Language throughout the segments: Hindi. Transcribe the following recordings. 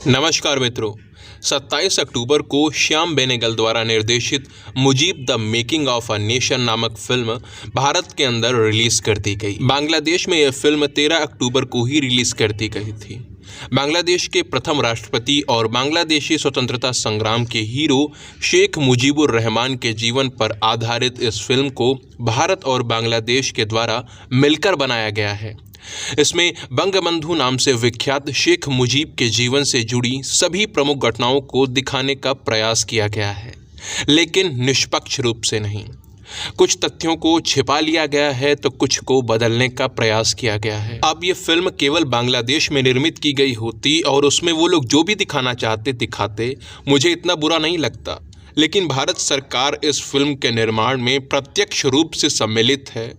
नमस्कार मित्रों। 27 अक्टूबर को श्याम बेनेगल द्वारा निर्देशित Mujib the making of a nation नामक फिल्म भारत के अंदर रिलीज कर दी गई। बांग्लादेश में यह फिल्म 13 अक्टूबर को ही रिलीज कर दी गई थी। बांग्लादेश के प्रथम राष्ट्रपति और बांग्लादेशी स्वतंत्रता संग्राम के हीरो शेख मुजीबुर रहमान के जीवन पर आधारित इस फिल्म को भारत और बांग्लादेश के द्वारा मिलकर बनाया गया है। इसमें बंगबंधु नाम से विख्यात शेख मुजीब के जीवन से जुड़ी सभी प्रमुख घटनाओं को दिखाने का प्रयास किया गया है, लेकिन निष्पक्ष रूप से नहीं। कुछ तथ्यों को छिपा लिया गया है तो कुछ को बदलने का प्रयास किया गया है। अब ये फिल्म केवल बांग्लादेश में निर्मित की गई होती और उसमें वो लोग जो भी दिखाना चाहते दिखाते, मुझे इतना बुरा नहीं लगता। लेकिन भारत सरकार इस फिल्म के निर्माण में प्रत्यक्ष रूप से सम्मिलित है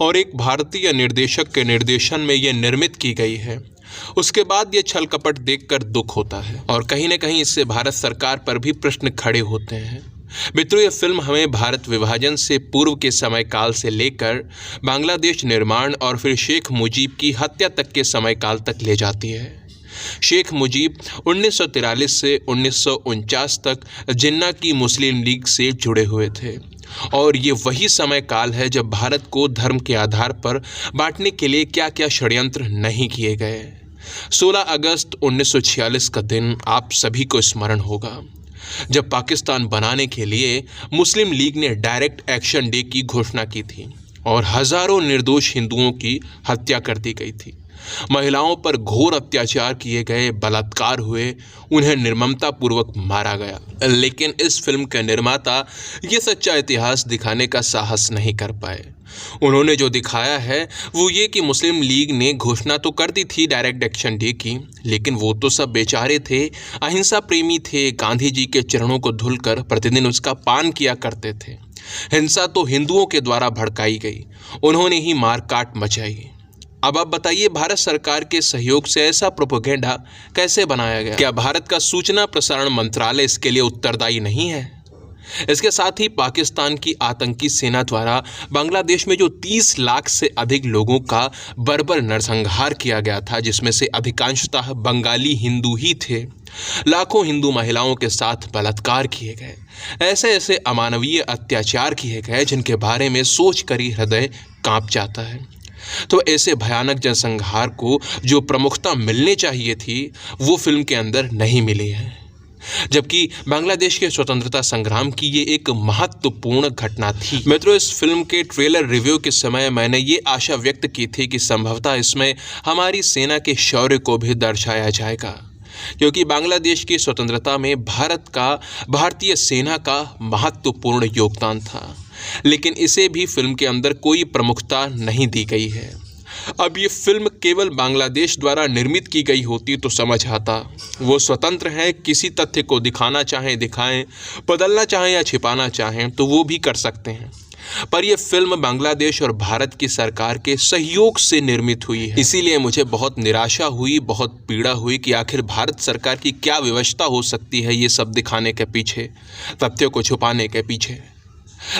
और एक भारतीय निर्देशक के निर्देशन में ये निर्मित की गई है। उसके बाद ये छल कपट देखकर दुख होता है और कहीं न कहीं इससे भारत सरकार पर भी प्रश्न खड़े होते हैं। मित्रों, ये फिल्म हमें भारत विभाजन से पूर्व के समय काल से लेकर बांग्लादेश निर्माण और फिर शेख मुजीब की हत्या तक के समय काल तक ले जाती है। शेख मुजीब 1943 से 1949 तक जिन्ना की मुस्लिम लीग से जुड़े हुए थे और ये वही समय काल है जब भारत को धर्म के आधार पर बांटने के लिए क्या क्या षड्यंत्र नहीं किए गए। 16 अगस्त 1946 का दिन आप सभी को स्मरण होगा, जब पाकिस्तान बनाने के लिए मुस्लिम लीग ने डायरेक्ट एक्शन डे की घोषणा की थी और हजारों निर्दोष हिंदुओं की हत्या कर दी गई थी। महिलाओं पर घोर अत्याचार किए गए, बलात्कार हुए, उन्हें निर्ममतापूर्वक मारा गया। लेकिन इस फिल्म के निर्माता ये सच्चा इतिहास दिखाने का साहस नहीं कर पाए। उन्होंने जो दिखाया है वो ये कि मुस्लिम लीग ने घोषणा तो कर दी थी डायरेक्ट एक्शन डे की, लेकिन वो तो सब बेचारे थे, अहिंसा प्रेमी थे, गांधी जी के चरणों को धुलकर प्रतिदिन उसका पान किया करते थे। हिंसा तो हिंदुओं के द्वारा भड़काई गई, उन्होंने ही मारकाट मचाई। अब आप बताइए, भारत सरकार के सहयोग से ऐसा प्रोपेगेंडा कैसे बनाया गया? क्या भारत का सूचना प्रसारण मंत्रालय इसके लिए उत्तरदायी नहीं है? इसके साथ ही पाकिस्तान की आतंकी सेना द्वारा बांग्लादेश में जो 30 लाख से अधिक लोगों का बर्बर नरसंहार किया गया था, जिसमें से अधिकांशतः बंगाली हिंदू ही थे, लाखों हिंदू महिलाओं के साथ बलात्कार किए गए, ऐसे ऐसे अमानवीय अत्याचार किए गए जिनके बारे में सोच कर ही हृदय कांप जाता है। तो ऐसे भयानक जनसंहार को जो प्रमुखता मिलनी चाहिए थी वो फिल्म के अंदर नहीं मिली है, जबकि बांग्लादेश के स्वतंत्रता संग्राम की ये एक महत्वपूर्ण घटना थी। मित्रों, इस फिल्म के ट्रेलर रिव्यू के समय मैंने ये आशा व्यक्त की थी कि संभवतः इसमें हमारी सेना के शौर्य को भी दर्शाया जाएगा, क्योंकि बांग्लादेश की स्वतंत्रता में भारतीय सेना का महत्वपूर्ण योगदान था, लेकिन इसे भी फिल्म के अंदर कोई प्रमुखता नहीं दी गई है। अब ये फिल्म केवल बांग्लादेश द्वारा निर्मित की गई होती तो समझ आता। वो स्वतंत्र हैं, किसी तथ्य को दिखाना चाहें दिखाएं, बदलना चाहें या छिपाना चाहें तो वो भी कर सकते हैं। पर यह फिल्म बांग्लादेश और भारत की सरकार के सहयोग से निर्मित हुई है। इसीलिए मुझे बहुत निराशा हुई, बहुत पीड़ा हुई कि आखिर भारत सरकार की क्या व्यवस्था हो सकती है ये सब दिखाने के पीछे, तथ्यों को छुपाने के पीछे।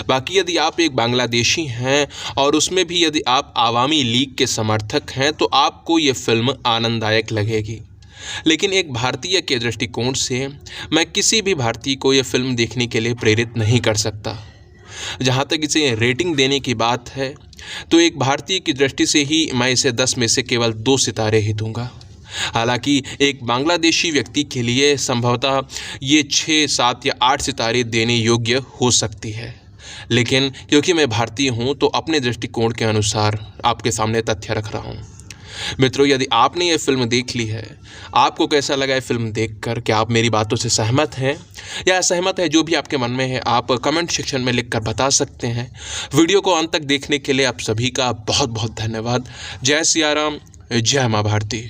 बाकी यदि आप एक बांग्लादेशी हैं और उसमें भी यदि आप आवामी लीग के समर्थक हैं तो आपको ये फिल्म आनंददायक लगेगी। लेकिन एक भारतीय के दृष्टिकोण से मैं किसी भी भारतीय को यह फिल्म देखने के लिए प्रेरित नहीं कर सकता। जहाँ तक इसे रेटिंग देने की बात है तो एक भारतीय की दृष्टि से ही मैं इसे 10 में से केवल 2 सितारे ही दूंगा। हालांकि एक बांग्लादेशी व्यक्ति के लिए संभवतः ये 6, 7 या 8 सितारे देने योग्य हो सकती है, लेकिन क्योंकि मैं भारतीय हूँ तो अपने दृष्टिकोण के अनुसार आपके सामने तथ्य रख रहा हूँ। मित्रों, यदि आपने ये फिल्म देख ली है, आपको कैसा लगा ये फिल्म देखकर? क्या आप मेरी बातों से सहमत हैं या असहमत है? जो भी आपके मन में है आप कमेंट सेक्शन में लिखकर बता सकते हैं। वीडियो को अंत तक देखने के लिए आप सभी का बहुत बहुत धन्यवाद। जय सिया राम, जय माँ भारती।